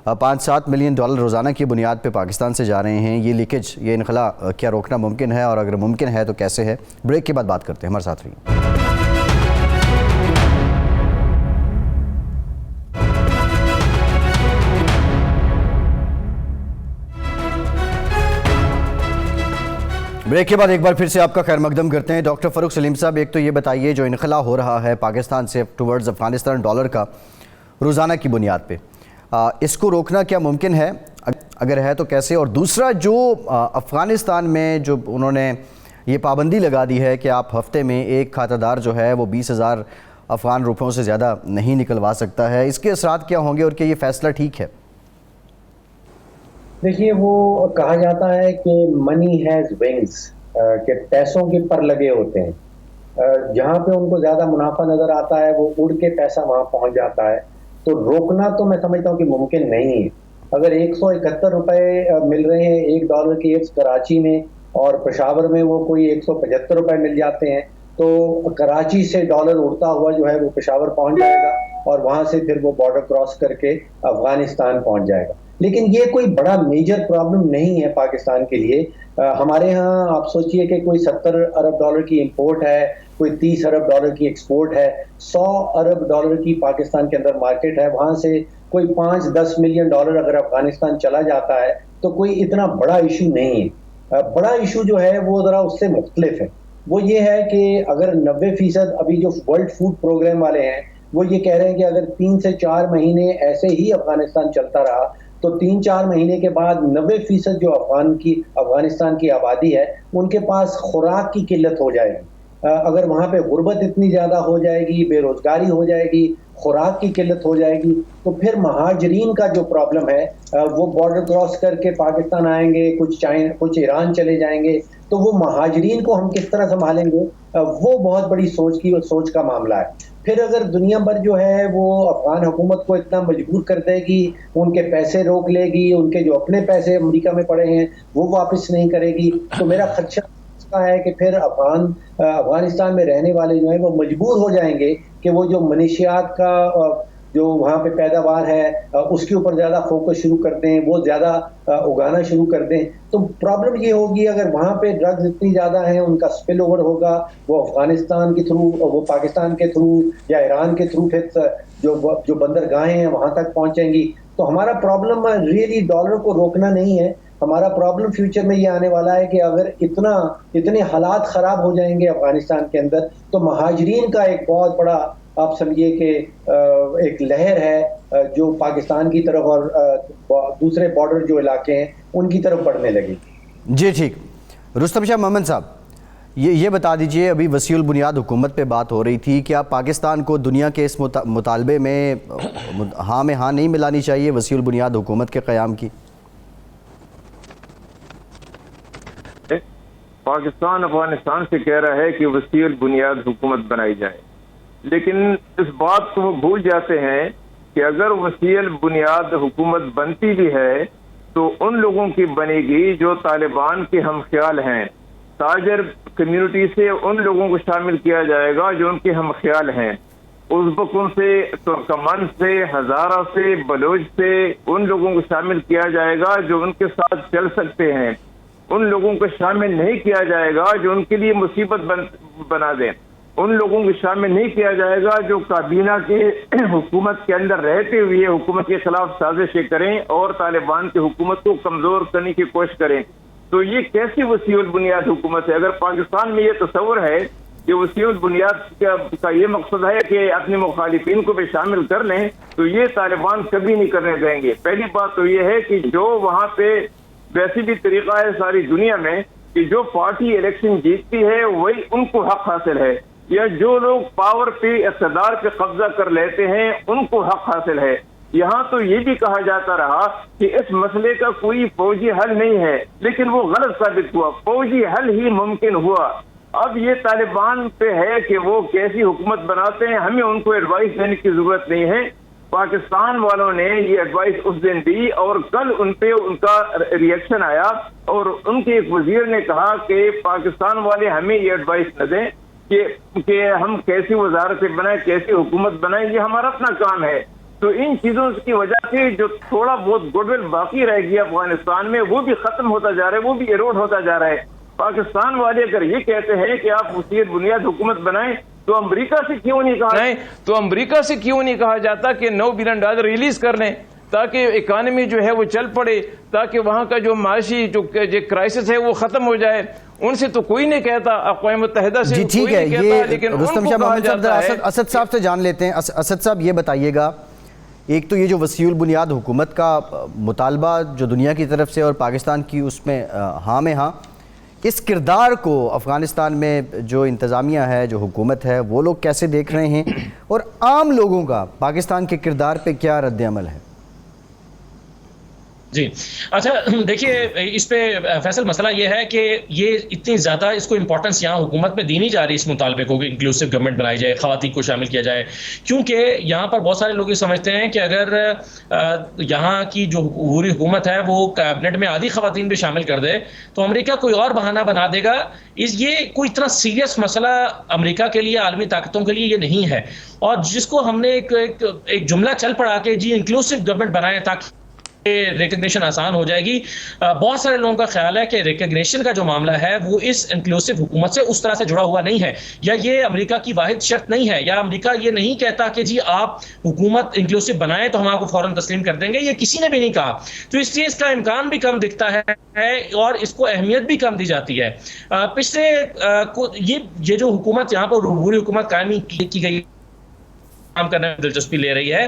$5-7 ملین روزانہ کی بنیاد پہ پاکستان سے جا رہے ہیں، یہ لیکیج، یہ انخلا کیا روکنا ممکن ہے، اور اگر ممکن ہے تو کیسے ہے؟ بریک کے بعد بات کرتے ہیں، ہمارے ساتھ رہیے. بریک کے بعد ایک بار پھر سے آپ کا خیر مقدم کرتے ہیں. ڈاکٹر فاروق سلیم صاحب، ایک تو یہ بتائیے جو انخلا ہو رہا ہے پاکستان سے ٹورڈز افغانستان ڈالر کا روزانہ کی بنیاد پہ، اس کو روکنا کیا ممکن ہے؟ اگر ہے تو کیسے؟ اور دوسرا جو افغانستان میں جو انہوں نے یہ پابندی لگا دی ہے کہ آپ ہفتے میں ایک کھاتہ دار جو ہے وہ 20,000 افغان روپیوں سے زیادہ نہیں نکلوا سکتا ہے، اس کے اثرات کیا ہوں گے اور کیا یہ فیصلہ ٹھیک ہے؟ دیکھیے، وہ کہا جاتا ہے کہ منی ہیز ونگز، کہ پیسوں کے پر لگے ہوتے ہیں. جہاں پہ ان کو زیادہ منافع نظر آتا ہے وہ اڑ کے پیسہ وہاں پہنچ جاتا ہے. تو روکنا تو میں سمجھتا ہوں کہ ممکن نہیں ہے. اگر 171 روپے مل رہے ہیں $1 کی ایکس کراچی میں، اور پشاور میں وہ کوئی 175 روپے مل جاتے ہیں، تو کراچی سے ڈالر اڑتا ہوا جو ہے وہ پشاور پہنچ جائے گا اور وہاں سے پھر وہ بارڈر کراس کر کے افغانستان پہنچ جائے گا. لیکن یہ کوئی بڑا میجر پرابلم نہیں ہے پاکستان کے لیے. ہمارے ہاں آپ سوچئے کہ کوئی $70 ارب کی امپورٹ ہے، کوئی $30 ارب کی ایکسپورٹ ہے، $100 ارب کی پاکستان کے اندر مارکیٹ ہے. وہاں سے کوئی $5-10 ملین اگر افغانستان چلا جاتا ہے تو کوئی اتنا بڑا ایشو نہیں ہے. بڑا ایشو جو ہے وہ ذرا اس سے مختلف ہے. وہ یہ ہے کہ اگر 90% ابھی جو ورلڈ فوڈ پروگرام والے ہیں وہ یہ کہہ رہے ہیں کہ اگر 3 سے 4 مہینے ایسے ہی افغانستان چلتا رہا تو 3-4 مہینے کے بعد 90% جو افغانستان کی آبادی ہے ان کے پاس خوراک کی قلت ہو جائے گی. اگر وہاں پہ غربت اتنی زیادہ ہو جائے گی، بے روزگاری ہو جائے گی، خوراک کی قلت ہو جائے گی، تو پھر مہاجرین کا جو پرابلم ہے وہ بارڈر کراس کر کے پاکستان آئیں گے، کچھ ایران چلے جائیں گے، تو وہ مہاجرین کو ہم کس طرح سنبھالیں گے؟ وہ بہت بڑی سوچ کا معاملہ ہے. پھر اگر دنیا بھر جو ہے وہ افغان حکومت کو اتنا مجبور کر دے گی، ان کے پیسے روک لے گی، ان کے جو اپنے پیسے امریکہ میں پڑے ہیں وہ واپس نہیں کرے گی، تو میرا خدشہ ہے کہ پھر افغانستان میں رہنے والے جو ہیں وہ مجبور ہو جائیں گے کہ وہ جو منشیات کا جو وہاں پہ پیداوار ہے اس کے اوپر زیادہ فوکس شروع کر دیں، وہ زیادہ اگانا شروع کر دیں. تو پرابلم یہ ہوگی اگر وہاں پہ ڈرگز اتنی زیادہ ہیں، ان کا سپل اوور ہوگا، وہ افغانستان کے تھرو، وہ پاکستان کے تھرو یا ایران کے تھرو پھر جو بندرگاہیں ہیں وہاں تک پہنچیں گی. تو ہمارا پرابلم ریلی ڈالر کو روکنا نہیں ہے. ہمارا پرابلم فیوچر میں یہ آنے والا ہے کہ اگر اتنے حالات خراب ہو جائیں گے افغانستان کے اندر تو مہاجرین کا ایک بہت بڑا آپ سمجھیے کہ ایک لہر ہے جو پاکستان کی طرف اور دوسرے بارڈر جو علاقے ہیں ان کی طرف بڑھنے لگی. جی ٹھیک. رستم شاہ محمد صاحب یہ بتا دیجئے, ابھی وسیع البنیاد حکومت پہ بات ہو رہی تھی, کیا پاکستان کو دنیا کے اس مطالبے میں ہاں میں ہاں نہیں ملانی چاہیے وسیع البنیاد حکومت کے قیام کی؟ پاکستان افغانستان سے کہہ رہا ہے کہ وسیع البنیاد حکومت بنائی جائے, لیکن اس بات کو وہ بھول جاتے ہیں کہ اگر وسیع البنیاد حکومت بنتی بھی ہے تو ان لوگوں کی بنے گی جو طالبان کے ہم خیال ہیں. تاجر کمیونٹی سے ان لوگوں کو شامل کیا جائے گا جو ان کے ہم خیال ہیں. ازبکوں سے, ترکمان سے, ہزارہ سے, بلوچ سے ان لوگوں کو شامل کیا جائے گا جو ان کے ساتھ چل سکتے ہیں. ان لوگوں کو شامل نہیں کیا جائے گا جو ان کے لیے مصیبت بنا دیں. ان لوگوں کو شامل نہیں کیا جائے گا جو کابینہ کے حکومت کے اندر رہتے ہوئے حکومت کے خلاف سازشیں کریں اور طالبان کی حکومت کو کمزور کرنے کی کوشش کریں. تو یہ کیسی وسیع البنیاد حکومت ہے؟ اگر پاکستان میں یہ تصور ہے کہ وسیع البنیاد کا یہ مقصد ہے کہ اپنے مخالفین کو بھی شامل کر لیں تو یہ طالبان کبھی نہیں کرنے دیں گے. پہلی بات تو یہ ہے کہ جو وہاں پہ ویسی بھی طریقہ ہے ساری دنیا میں کہ جو پارٹی الیکشن جیتتی ہے وہی ان کو حق حاصل ہے, یا جو لوگ پاور پہ اقتدار پہ قبضہ کر لیتے ہیں ان کو حق حاصل ہے. یہاں تو یہ بھی کہا جاتا رہا کہ اس مسئلے کا کوئی فوجی حل نہیں ہے, لیکن وہ غلط ثابت ہوا. فوجی حل ہی ممکن ہوا. اب یہ طالبان پہ ہے کہ وہ کیسی حکومت بناتے ہیں, ہمیں ان کو ایڈوائس دینے کی ضرورت نہیں ہے. پاکستان والوں نے یہ ایڈوائس اس دن دی اور کل ان پہ ان کا ریئیکشن آیا اور ان کے ایک وزیر نے کہا کہ پاکستان والے ہمیں یہ ایڈوائس نہ دیں کہ ہم کیسی وزارتیں بنائیں, کیسی حکومت بنائیں, یہ ہمارا اپنا کام ہے. تو ان چیزوں کی وجہ سے جو تھوڑا بہت گڈ ول باقی رہ گیا افغانستان میں وہ بھی ختم ہوتا جا رہا ہے, وہ بھی ایروڈ ہوتا جا رہا ہے. پاکستان والے اگر یہ کہتے ہیں کہ آپ وسیع بنیاد حکومت بنائیں تو امریکہ سے کیوں نہیں کہا تو امریکہ سے کیوں نہیں کہا جاتا کہ $9 بلین ریلیز کر لیں تاکہ اکانومی جو ہے وہ چل پڑے, تاکہ وہاں کا جو معاشی جو کرائسس ہے وہ ختم ہو جائے. ان سے تو کوئی نہیں کہتا, اقوام متحدہ سے جی ٹھیک ہے. یہ رستم شاہ محمد صاحب اسد صاحب سے جان لیتے ہیں. اسد صاحب یہ بتائیے گا, ایک تو یہ جو وسیع البنیاد حکومت کا مطالبہ جو دنیا کی طرف سے اور پاکستان کی اس میں ہاں میں ہاں, اس کردار کو افغانستان میں جو انتظامیہ ہے, جو حکومت ہے, وہ لوگ کیسے دیکھ رہے ہیں, اور عام لوگوں کا پاکستان کے کردار پہ کیا رد عمل ہے؟ جی اچھا دیکھیے, اس پہ فیصل مسئلہ یہ ہے کہ یہ اتنی زیادہ اس کو امپورٹنس یہاں حکومت میں دی نہیں جا رہی اس مطالبے کو کہ انکلوسیو گورنمنٹ بنائی جائے, خواتین کو شامل کیا جائے, کیونکہ یہاں پر بہت سارے لوگ یہ سمجھتے ہیں کہ اگر یہاں کی جو عبوری حکومت ہے وہ کیبنٹ میں آدھی خواتین بھی شامل کر دے تو امریکہ کوئی اور بہانہ بنا دے گا. یہ کوئی اتنا سیریس مسئلہ امریکہ کے لیے, عالمی طاقتوں کے لیے یہ نہیں ہے. اور جس کو ہم نے ایک جملہ چل پڑا کہ جی انکلوسیو گورنمنٹ بنائیں تاکہ ریکگنیشن آسان ہو جائے گی, بہت سارے لوگوں کا خیال ہے کہ ریکگنیشن کا جو معاملہ ہے وہ اس انکلوسیو حکومت سے اس طرح سے جڑا ہوا نہیں ہے, یا یہ امریکہ کی واحد شرط نہیں ہے, یا امریکہ یہ نہیں کہتا کہ جی آپ حکومت انکلوسیو بنائیں تو ہم آپ کو فوراً تسلیم کر دیں گے, یہ کسی نے بھی نہیں کہا. تو اس لیے اس کا امکان بھی کم دکھتا ہے اور اس کو اہمیت بھی کم دی جاتی ہے. پچھلے یہ جو حکومت یہاں پر عبوری حکومت قائم کی گئی کام کرنے میں دلچسپی لے رہی ہے,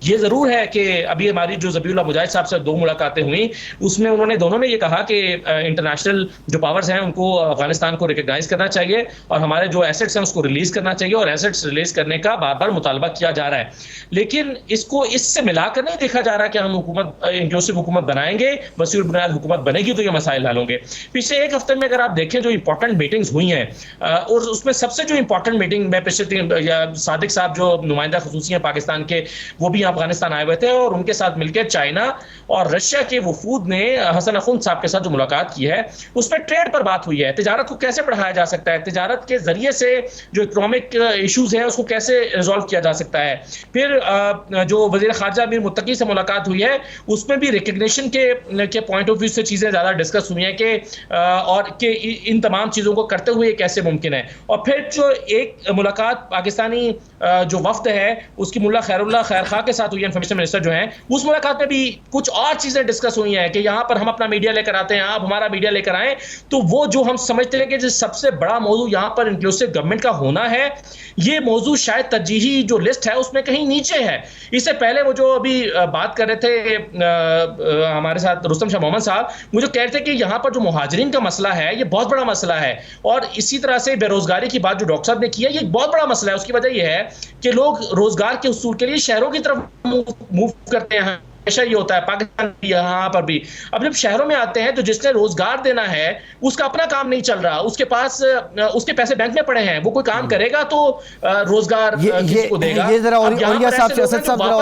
یہ ضرور ہے کہ ابھی ہماری جو ذبیح اللہ مجاہد صاحب سے 2 ملاقاتیں ہوئیں اس میں انہوں نے دونوں نے یہ کہا کہ انٹرنیشنل جو پاورز ہیں ان کو افغانستان کو ریکگنائز کرنا چاہیے اور ہمارے جو ایسٹس ہیں اس کو ریلیز کرنا چاہیے, اور ایسٹس ریلیز کرنے کا بار بار مطالبہ کیا جا رہا ہے. لیکن اس کو اس سے ملا کر نہیں دیکھا جا رہا کہ ہم حکومت انکلوسیو حکومت بنائیں گے, وسیع البنیاد حکومت بنے گی تو یہ مسائل حل ہوں گے. پچھلے ایک ہفتے میں اگر آپ دیکھیں جو امپورٹنٹ میٹنگز ہوئی ہیں, اور اس میں سب سے جو امپورٹنٹ میٹنگ میں پچھلے یا صادق صاحب جو نمائندہ خصوصی ہیں پاکستان کے وہ بھی افغانستان آئے ہوئے تھے, اور ان کے ساتھ مل کے چائنا اور رشیا کے وفود نے حسن اخوند صاحب کے ساتھ جو ملاقات کی ہے اس میں ٹریڈ پر بات ہوئی ہے, تجارت کو کیسے بڑھایا جا سکتا ہے, تجارت کے ذریعے سے جو اکنامک ایشوز ہیں اس کو کیسے ریزالو کیا جا سکتا ہے. پھر جو وزیر خارجہ امیر متقی سے ملاقات ہوئی ہے اس میں بھی ریکگنیشن کے پوائنٹ آف ویو سے چیزیں زیادہ ڈسکس ہوئی ہیں کہ اور کہ ان تمام چیزوں کو کرتے ہوئے کیسے ممکن ہے. اور پھر جو ایک ملاقات بات پاکستانی جو وفد ہے اس کی ملا خیر اللہ خیر خواہ کے ساتھ ہوئی ہے، انفارمیشن منسٹر جو ہیں، اس ملاقات میں بھی کچھ اور چیزیں ڈسکس ہوئی ہیں کہ یہاں پر ہم اپنا میڈیا لے کر آتے ہیں، آپ ہمارا میڈیا لے کر آئیں. تو وہ جو ہم سمجھتے ہیں کہ جو سب سے بڑا موضوع یہاں پر انکلوسیو گورنمنٹ کا ہونا ہے، یہ موضوع شاید ترجیحی جو لسٹ ہے اس میں کہیں نیچے ہے. اس سے پہلے وہ جو ابھی بات کر رہے تھے ہمارے ساتھ رستم شاہ محمد صاحب، وہ جو کہہ رہے تھے کہ یہاں پر جو مہاجرین کا مسئلہ ہے یہ بہت بڑا مسئلہ ہے، اور اسی طرح سے بے روزگاری کی بات جو ڈاکٹر صاحب نے کی ہے یہ ایک بہت بڑا مسئلہ ہے. اس کی وجہ یہ ہے کہ لوگ روزگار کے حصول کے لیے شہروں کی طرف موو کرتے ہیں، ہمیشہ یہ ہوتا ہے پاکستان بھی یہاں پر بھی. اب جب شہروں میں آتے ہیں تو جس نے روزگار دینا ہے اس کا اپنا کام نہیں چل رہا، اس کے پاس اس کے پیسے بینک میں پڑے ہیں، وہ کوئی کام کرے گا تو روزگار کسی کو دے گا. یہ ذرا اوریہ صاحب سے، اسد صاحب ذرا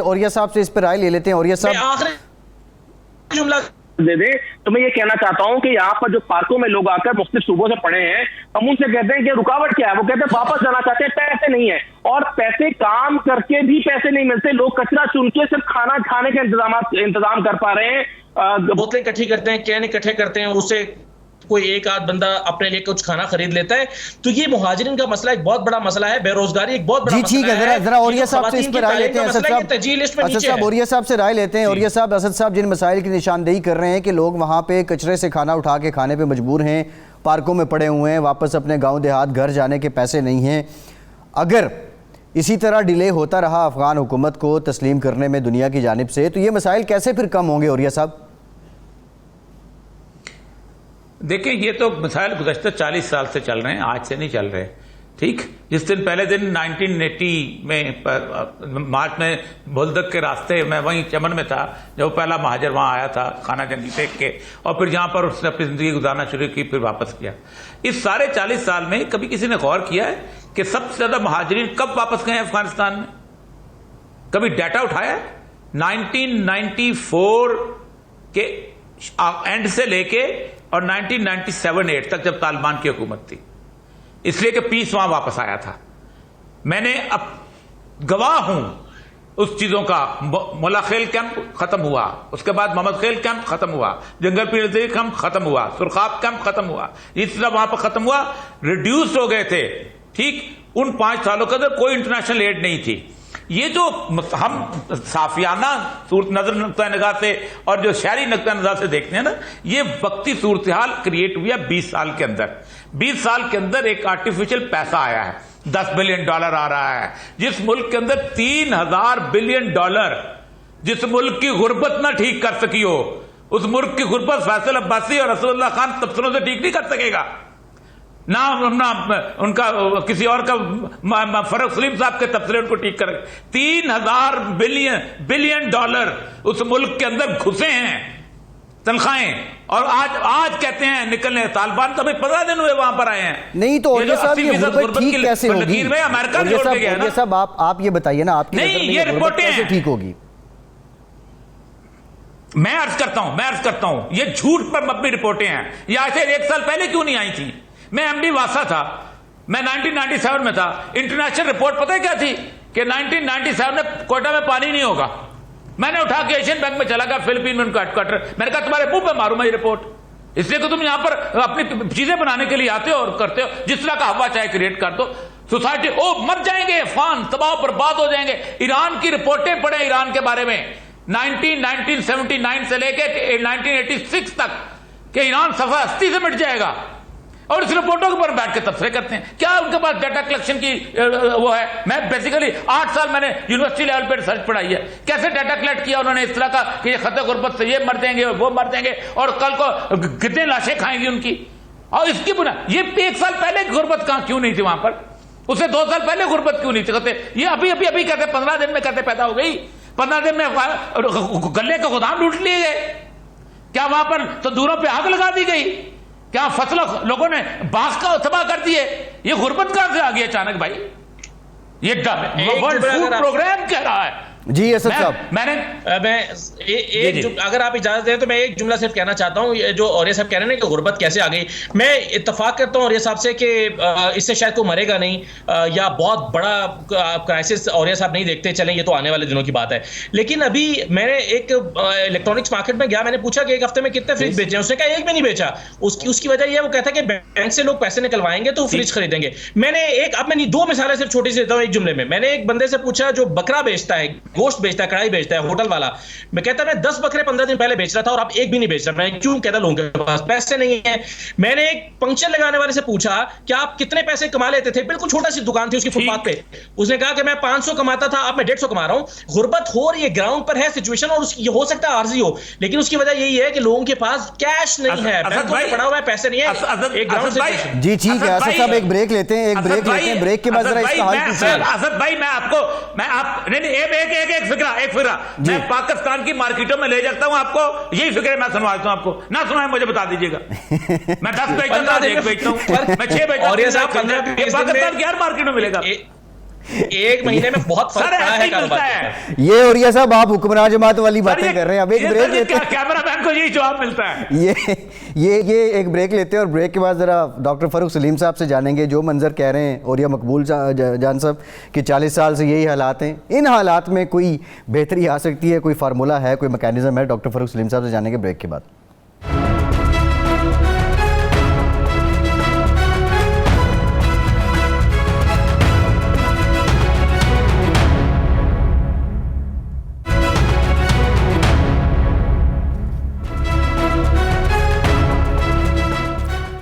اوریہ صاحب سے اس پر رائے لے لیتے ہیں. اوریہ صاحب آخری جملہ دے دیں تو میں یہ کہنا چاہتا ہوں کہ یہاں پر جو پارکوں میں لوگ آ کر مختلف صوبوں سے پڑے ہیں، ہم ان سے کہتے ہیں کہ رکاوٹ کیا ہے، وہ کہتے ہیں واپس جانا چاہتے ہیں، پیسے نہیں ہیں، اور پیسے کام کر کے بھی پیسے نہیں ملتے. لوگ کچرا چن کے صرف کھانا کھانے کا انتظام کر پا رہے ہیں، بوتلیں اکٹھی کرتے ہیں، کین اکٹھے کرتے ہیں، اور اسے کوئی ایک آدھ بندہ اپنے لیے کچھ کھانا خرید لیتا ہے. تو یہ مہاجرین کا مسئلہ ایک بہت بڑا مسئلہ ہے، بے روزگاری ایک بہت بڑا مسئلہ ہے. جی ٹھیک ہے، ذرا اوریہ صاحب سے اس پر رائے لیتے ہیں. اسد صاحب اوریہ صاحب سے رائے لیتے ہیں. اوریہ صاحب، اسد صاحب جن مسائل کی نشاندہی کر رہے ہیں کہ لوگ وہاں پہ کچرے سے کھانا اٹھا کے کھانے پہ مجبور ہیں، پارکوں میں پڑے ہوئے ہیں، واپس اپنے گاؤں دیہات گھر جانے کے پیسے نہیں ہیں، اگر اسی طرح ڈیلے ہوتا رہا افغان حکومت کو تسلیم کرنے میں دنیا کی جانب سے، تو یہ مسائل کیسے پھر کم ہوں گے اوریہ صاحب؟ دیکھیں یہ تو مسائل گزشتہ 40 سال سے چل رہے ہیں، آج سے نہیں چل رہے. ٹھیک، جس دن پہلے دن 1980 میں مارچ میں بولدک کے راستے میں وہیں چمن میں تھا جب پہلا مہاجر وہاں آیا تھا خانہ جنگی دیکھ کے، اور پھر جہاں پر اس نے اپنی زندگی گزارنا شروع کی، پھر واپس کیا. اس سارے 40 سال میں کبھی کسی نے غور کیا ہے کہ سب سے زیادہ مہاجرین کب واپس گئے ہیں افغانستان میں؟ کبھی ڈیٹا اٹھایا ہے؟ 1994 کے اینڈ سے لے کے اور 1997-8 تک جب طالبان کی حکومت تھی، اس لیے کہ پیس وہاں واپس آیا تھا. میں نے اب گواہ ہوں اس چیزوں کا. مولا خیل کیمپ ختم ہوا، اس کے بعد محمد خیل کیمپ ختم ہوا، جنگل پیر کیمپ ختم ہوا، سرخاب کیمپ ختم ہوا، اس طرح وہاں پر ختم ہوا، ریڈیوس ہو گئے تھے. ٹھیک، ان 5 سالوں کے اندر کوئی انٹرنیشنل ایڈ نہیں تھی. یہ جو ہم صافیانہ صورت نظر نقطہ نگاہ سے اور جو شہری نقطہ نظر سے دیکھتے ہیں نا، یہ وقتی صورتحال کریٹ ہوئی ہے 20 سال کے اندر. 20 سال کے اندر ایک آرٹیفیشل پیسہ آیا ہے، $10 بلین آ رہا ہے. جس ملک کے اندر $3000 بلین، جس ملک کی غربت نہ ٹھیک کر سکی ہو، اس ملک کی غربت فیصل عباسی اور اسد اللہ خان تبصروں سے ٹھیک نہیں کر سکے گا، نہ ان کا کسی اور کا فرق سلیم صاحب کے تبصرے ان کو ٹھیک کر. $3000 بلین اس ملک کے اندر گھسے ہیں تنخواہیں، اور آج کہتے ہیں نکلنے. طالبان تو 15 دن ہوئے وہاں پر آئے ہیں. نہیں تو اوریہ صاحب یہ غربت ٹھیک کیسے ہوگی؟ اوریہ صاحب آپ یہ بتائیے نا، آپ کی نظر میں یہ غربت کیسے ٹھیک ہوگی؟ میں عرض کرتا ہوں یہ جھوٹ پر مبنی رپورٹیں ہیں. یہ آج سے 1 سال پہلے کیوں نہیں آئی تھی؟ میں ایم ڈی واسا تھا، میں 1997 میں تھا. انٹرنیشنل رپورٹ پتہ کیا تھی کہ 1997 میں کوئٹہ میں پانی نہیں ہوگا. میں نے اٹھا کے ایشین بینک میں چلا گیا، فلپین میں ان کا ہیڈ کوارٹر. میں نے کہا تمہارے منہ پہ ماروں میں یہ رپورٹ، اس لیے کہ تم یہاں پر اپنی چیزیں بنانے کے لیے آتے ہو اور کرتے ہو جس طرح کا ہوا چاہے کریٹ کر دو. سوسائٹی مر جائیں گے، افغان تباہ برباد ہو جائیں گے. ایران کی رپورٹیں پڑھیں ایران کے بارے میں 1979 سے لے کے 1986 تک کہ ایران صفحہ ہستی سے مٹ جائے گا، اور اس رپورٹوں کے اوپر بیٹھ کے تبصرے کرتے ہیں. کیا ان کے پاس ڈیٹا کلیکشن کی وہ ہے؟ میں بیسیکلی 8 سال میں نے یونیورسٹی لیول پہ ریسرچ پڑھائی ہے. کیسے ڈیٹا کلیکٹ کیا انہوں نے اس طرح کا کہ یہ خطے غربت سے یہ مر جائیں گے، وہ مر جائیں گے، اور کل کو کتنے لاشیں کھائیں گی ان کی. اور اس کی بنا یہ 1 سال پہلے غربت کہاں کیوں نہیں تھی وہاں پر؟ اسے 2 سال پہلے غربت کیوں نہیں تھی؟ کہتے یہ ابھی کہتے 15 دن میں کہتے پیدا ہو گئی. 15 دن میں گلے کے گودام لوٹ لیے گئے. کیا وہاں پر تندوروں پہ آگ لگا دی گئی؟ کیا فصلوں لوگوں نے باغ کا تباہ کر دیے؟ یہ غربت کہاں سے آ گئی اچانک بھائی؟ یہ ورلڈ فوڈ پروگرام کہہ رہا ہے جی اسد صاحب اگر آپ اجازت دیں تو میں ایک جملہ صرف کہنا چاہتا ہوں. جو اوریہ صاحب کہہ رہے ہیں کہ غربت کیسے آ گئی, میں اتفاق کرتا ہوں اوریہ صاحب سے کہ اس سے شاید کوئی مرے گا نہیں, یا بہت بڑا کرائسس اوریہ صاحب نہیں دیکھتے چلیں, یہ تو آنے والے دنوں کی بات ہے. لیکن ابھی میں نے ایک الیکٹرانکس مارکیٹ میں گیا, میں نے پوچھا کہ ایک ہفتے میں کتنے فریج بیچے ہیں, اس نے کہا ایک بھی نہیں بیچا. اس کی وجہ یہ ہے, وہ کہتا ہے کہ بینک سے لوگ پیسے نکلوائیں گے تو فریج خریدیں گے. میں نے اب میں 2 مثالیں صرف چھوٹی سی دیتا ہوں ایک جملے میں. میں نے ایک بندے سے پوچھا جو بکرا بیچتا ہے, گوشت بیچتا ہے, کڑھائی بیچتا ہے, ہوٹل والا, میں کہتا میں 10 بکرے 15 دن پہلے بیچ رہا تھا اور اب ایک بھی نہیں بیچ رہا. میں کیوں کہتا لوگوں کے پاس پیسے نہیں ہیں. میں نے ایک پنکچر لگانے والے سے پوچھا کہ آپ کتنے پیسے کما لیتے تھے, بالکل چھوٹا سی دکان تھی اس کی فٹ پاتھ پہ, اس نے کہا کہ میں 500 کماتا تھا, اب میں 150 کما رہا ہوں. غربت ہو رہی ہے, گراؤنڈ پر ہے سچویشن, اور یہ ہو سکتا ہے عارضی ہو, لیکن اس کی وجہ یہی ہے کہ لوگوں کے پاس کیش نہیں ہے, بینکوں میں پڑا ہوا ہے, پیسے نہیں ہے. ایک گراؤنڈ سچویشن. جی ٹھیک ہے اسد صاحب, ایک بریک لیتے ہیں, بریک کے بعد ذرا اس کا حل پوچھیں. اسد بھائی ایک فکرہ میں پاکستان کی مارکیٹوں میں لے جاتا ہوں, آپ کو یہی فکر ہے, میں سنواتا ہوں آپ کو, نہ سنائیں مجھے بتا دیجیے گا. میں 10 بیچتا ہوں, 1 بیچتا ہوں, میں 6 بیچتا ہوں. پاکستان کی ہر مارکیٹ میں ملے گا. ایک مہینے میں بہت فرق پڑا ہے کاروبار. یہ اوریہ صاحب آپ حکمران جماعت والی باتیں کر رہے ہیں. اب ایک بریک لیتے ہیں, کیمرہ مین کو یہی جواب ملتا ہے. یہ ایک بریک لیتے ہیں, اور بریک کے بعد ذرا ڈاکٹر فاروق سلیم صاحب سے جانیں گے جو منظر کہہ رہے ہیں اوریہ مقبول جان صاحب کہ 40 سال سے یہی حالات ہیں, ان حالات میں کوئی بہتری آ سکتی ہے, کوئی فارمولہ ہے, کوئی میکینزم ہے. ڈاکٹر فاروق سلیم صاحب سے جانیں گے بریک کے بعد.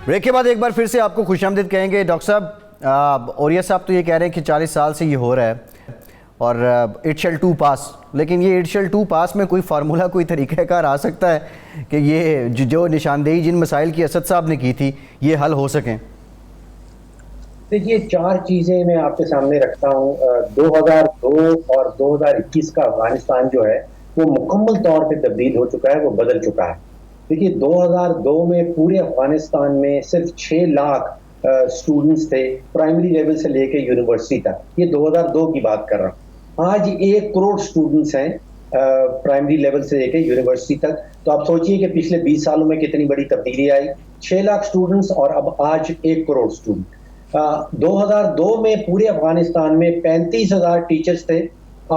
بریک کے بعد ایک بار پھر سے آپ کو خوش آمدید کہیں گے. ڈاکٹر صاحب, اوریہ صاحب تو یہ کہہ رہے ہیں کہ 40 سال سے یہ ہو رہا ہے اور اٹ شیل ٹو پاس, لیکن یہ اٹ شیل ٹو پاس میں کوئی فارمولہ, کوئی طریقہ کار آ سکتا ہے کہ یہ جو نشاندہی جن مسائل کی اسد صاحب نے کی تھی یہ حل ہو سکیں؟ دیکھیے 4 چیزیں میں آپ کے سامنے رکھتا ہوں. 2002 اور 2021 کا افغانستان جو ہے وہ مکمل طور پہ تبدیل ہو چکا ہے, وہ بدل چکا ہے. دیکھیے 2002 میں پورے افغانستان میں صرف 6 لاکھ اسٹوڈنٹس تھے, پرائمری لیول سے لے کے یونیورسٹی تک. یہ 2002 کی بات کر رہا ہوں. آج 1 کروڑ اسٹوڈنٹس ہیں پرائمری لیول سے لے کے یونیورسٹی تک. تو آپ سوچئے کہ پچھلے 20 سالوں میں کتنی بڑی تبدیلی آئی. 6 لاکھ اسٹوڈنٹس اور اب آج 1 کروڑ اسٹوڈنٹ. 2002 میں پورے افغانستان میں 35,000 ٹیچرز تھے,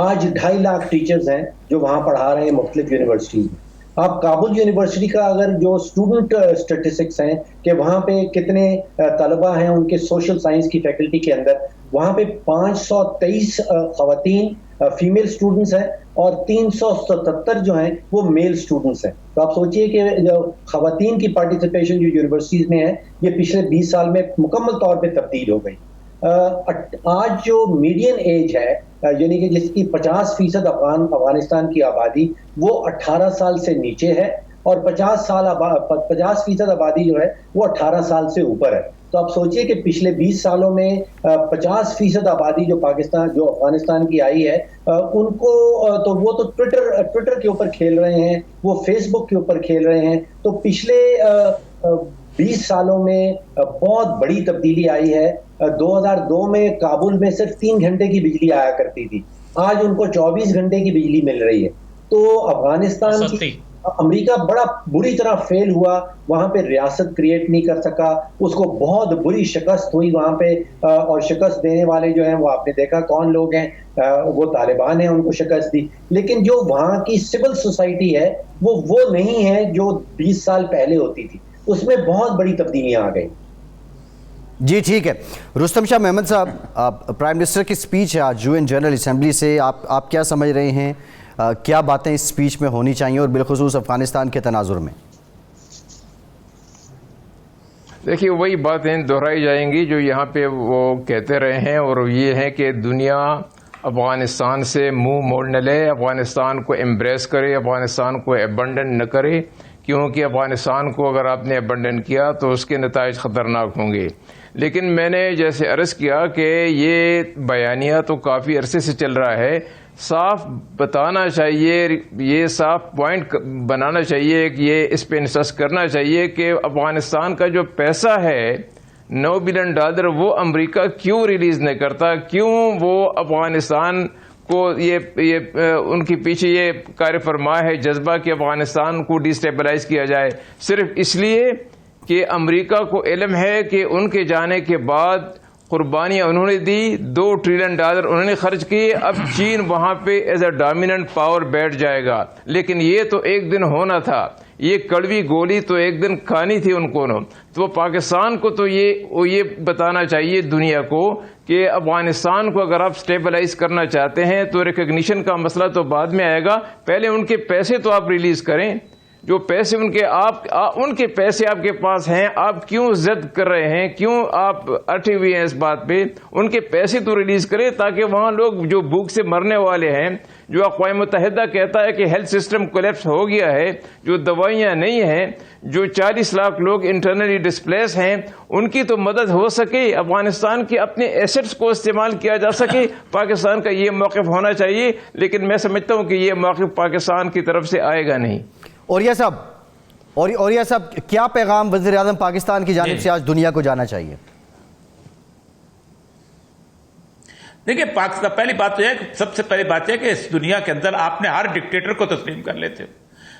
آج 2.5 لاکھ ٹیچرز ہیں جو وہاں پڑھا رہے ہیں مختلف یونیورسٹیز میں. آپ کابل یونیورسٹی کا اگر جو اسٹوڈنٹ اسٹیٹسٹکس ہیں کہ وہاں پہ کتنے طلبہ ہیں ان کے سوشل سائنس کی فیکلٹی کے اندر, وہاں پہ 523 خواتین فیمیل اسٹوڈنٹس ہیں اور 377 جو ہیں وہ میل اسٹوڈنٹس ہیں. تو آپ سوچئے کہ جو خواتین کی پارٹیسپیشن جو یونیورسٹیز میں ہے یہ پچھلے 20 سال میں مکمل طور پہ تبدیل ہو گئی. آج جو میڈین ایج ہے یعنی کہ جس کی 50% افغانستان کی آبادی وہ 18 سال سے نیچے ہے, اور 50% آبادی جو ہے وہ 18 سال سے اوپر ہے. تو آپ سوچئے کہ پچھلے 20 سالوں میں 50% آبادی جو افغانستان کی آئی ہے ان کو تو وہ تو ٹویٹر کے اوپر کھیل رہے ہیں, وہ فیس بک کے اوپر کھیل رہے ہیں. تو پچھلے 20 سالوں میں بہت بڑی تبدیلی آئی ہے. 2002 میں کابل میں صرف 3 گھنٹے کی بجلی آیا کرتی تھی, آج ان کو 24 گھنٹے کی بجلی مل رہی ہے. تو افغانستان کی امریکہ بڑا بری طرح فیل ہوا, وہاں پہ ریاست کریٹ نہیں کر سکا, اس کو بہت بری شکست ہوئی وہاں پہ, اور شکست دینے والے جو ہیں وہ آپ نے دیکھا کون لوگ ہیں, وہ طالبان ہیں, ان کو شکست دی. لیکن جو وہاں کی سول سوسائٹی ہے وہ نہیں ہے جو 20 سال پہلے ہوتی تھی, اس میں بہت بڑی تبدیلیاں آ گئی. جی ٹھیک ہے. رستم شاہ محمد صاحب, پرائم منسٹر کی سپیچ ہے آج UN جنرل اسمبلی سے, آپ کیا سمجھ رہے ہیں, کیا باتیں اس سپیچ میں ہونی چاہیے اور بالخصوص افغانستان کے تناظر میں؟ دیکھیے وہی باتیں دہرائی جائیں گی جو یہاں پہ وہ کہتے رہے ہیں, اور یہ ہے کہ دنیا افغانستان سے منہ موڑ نہ لے, افغانستان کو ایمبریس کرے, افغانستان کو ابنڈن نہ کرے, کیونکہ افغانستان کو اگر آپ نے ابنڈن کیا تو اس کے نتائج خطرناک ہوں گے. لیکن میں نے جیسے عرض کیا کہ یہ بیانیہ تو کافی عرصے سے چل رہا ہے, صاف بتانا چاہیے, یہ صاف پوائنٹ بنانا چاہیے, کہ یہ اس پہ انسس کرنا چاہیے کہ افغانستان کا جو پیسہ ہے $9 بلین وہ امریکہ کیوں ریلیز نہیں کرتا, کیوں وہ افغانستان کو یہ ان کی پیچھے یہ کار فرما ہے جذبہ کہ افغانستان کو ڈی اسٹیبلائز کیا جائے، صرف اس لیے کہ امریکہ کو علم ہے کہ ان کے جانے کے بعد قربانیاں انہوں نے دی، $2 ٹریلین انہوں نے خرچ کیے، اب چین وہاں پہ ایز اے ڈومیننٹ پاور بیٹھ جائے گا۔ لیکن یہ تو ایک دن ہونا تھا، یہ کڑوی گولی تو ایک دن کھانی تھی ان کو، تو پاکستان کو تو یہ بتانا چاہیے دنیا کو کہ افغانستان کو اگر آپ سٹیبلائز کرنا چاہتے ہیں تو ریکگنیشن کا مسئلہ تو بعد میں آئے گا، پہلے ان کے پیسے تو آپ ریلیز کریں، جو پیسے ان کے پیسے آپ کے پاس ہیں، آپ کیوں ضد کر رہے ہیں، کیوں آپ اٹھے ہوئے ہیں اس بات پہ؟ ان کے پیسے تو ریلیز کریں تاکہ وہاں لوگ جو بھوک سے مرنے والے ہیں، جو اقوام متحدہ کہتا ہے کہ ہیلتھ سسٹم کولیپس ہو گیا ہے، جو دوائیاں نہیں ہیں، جو 40 لاکھ لوگ انٹرنلی ڈسپلیس ہیں، ان کی تو مدد ہو سکے، افغانستان کے اپنے ایسٹس کو استعمال کیا جا سکے۔ پاکستان کا یہ موقف ہونا چاہیے، لیکن میں سمجھتا ہوں کہ یہ موقف پاکستان کی طرف سے آئے گا نہیں۔ اوریہ صاحب کیا پیغام وزیر اعظم پاکستان کی جانب سے آج دنیا کو جانا چاہیے؟ دیکھیے پاکستان، پہلی بات تو ہے، سب سے پہلی بات ہے کہ اس دنیا کے اندر آپ نے ہر ڈکٹیٹر کو تسلیم کر لیتے ہو۔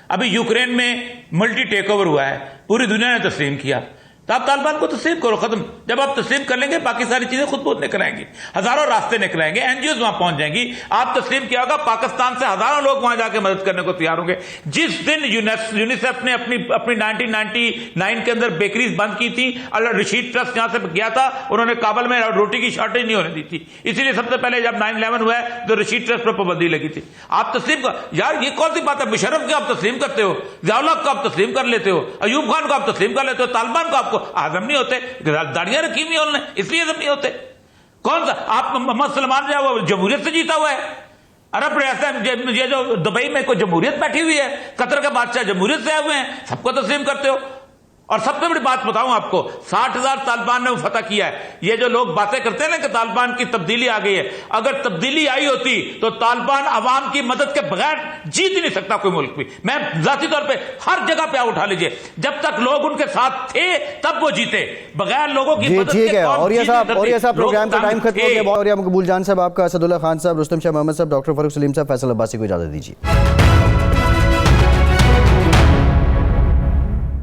ابھی یوکرین میں ملٹی ٹیک اوور ہوا ہے، پوری دنیا نے تسلیم کیا، تو آپ طالبان کو تسلیم کرو، ختم۔ جب آپ تسلیم کر لیں گے باقی ساری چیزیں خود بخود نکل آئیں گی، ہزاروں راستے نکل آئیں گے، این جی اوز وہاں پہنچ جائیں گی۔ آپ تسلیم کیا ہوگا، پاکستان سے ہزاروں لوگ وہاں جا کے مدد کرنے کو تیار ہوں گے۔ جس دن یونیسیف نے اپنی 1999 کے اندر بیکریز بند کی تھی، رشید ٹرسٹ جہاں سے گیا تھا، انہوں نے کابل میں روٹی کی شارٹیج نہیں ہونے دی تھی، اسی لیے سب سے پہلے جب 9/11 ہوا ہے تو رشید ٹرسٹ پر پابندی لگی تھی۔ آپ تسلیم یار یہ کون سی بات ہے؟ مشرف کو آپ تسلیم کرتے ہو، ضیاء الحق کو آپ تسلیم کر لیتے ہو، ایوب خان کو آپ تسلیم کر لیتے ہو، طالبان کو آپ کو ہضم نہیں ہوتے، داڑیاں رکھی ہوئی انہوں نے، اس لیے ہضم نہیں ہوتے۔ کون سا آپ محمد سلمان جو ہے وہ جمہوریت سے جیتا ہوا ہے؟ عرب ریاست یہ جو دبئی میں کوئی جمہوریت بیٹھی ہوئی ہے، قطر کے بادشاہ جمہوریت سے آئے ہوئے ہیں، سب کو تسلیم کرتے ہو۔ اور سب سے بڑی بات بتاؤں آپ کو، 60,000 طالبان نے وہ فتح کیا ہے۔ یہ جو لوگ باتیں کرتے ہیں نا کہ طالبان کی تبدیلی آ گئی ہے، اگر تبدیلی آئی ہوتی تو طالبان عوام کی مدد کے بغیر جیت ہی نہیں سکتا کوئی ملک بھی۔ میں ذاتی طور پہ ہر جگہ پہ اٹھا لیجئے، جب تک لوگ ان کے ساتھ تھے تب وہ جیتے، بغیر لوگوں کی مدد کے اوریہ صاحب پروگرام کا ٹائم ختم ہو گیا۔ اوریہ مقبول جان صاحب، آپ کا، اسد اللہ خان صاحب، رستم شاہ محمد صاحب، ڈاکٹر فاروق سلیم صاحب، فیصل عباسی کو اجازت دیجیے۔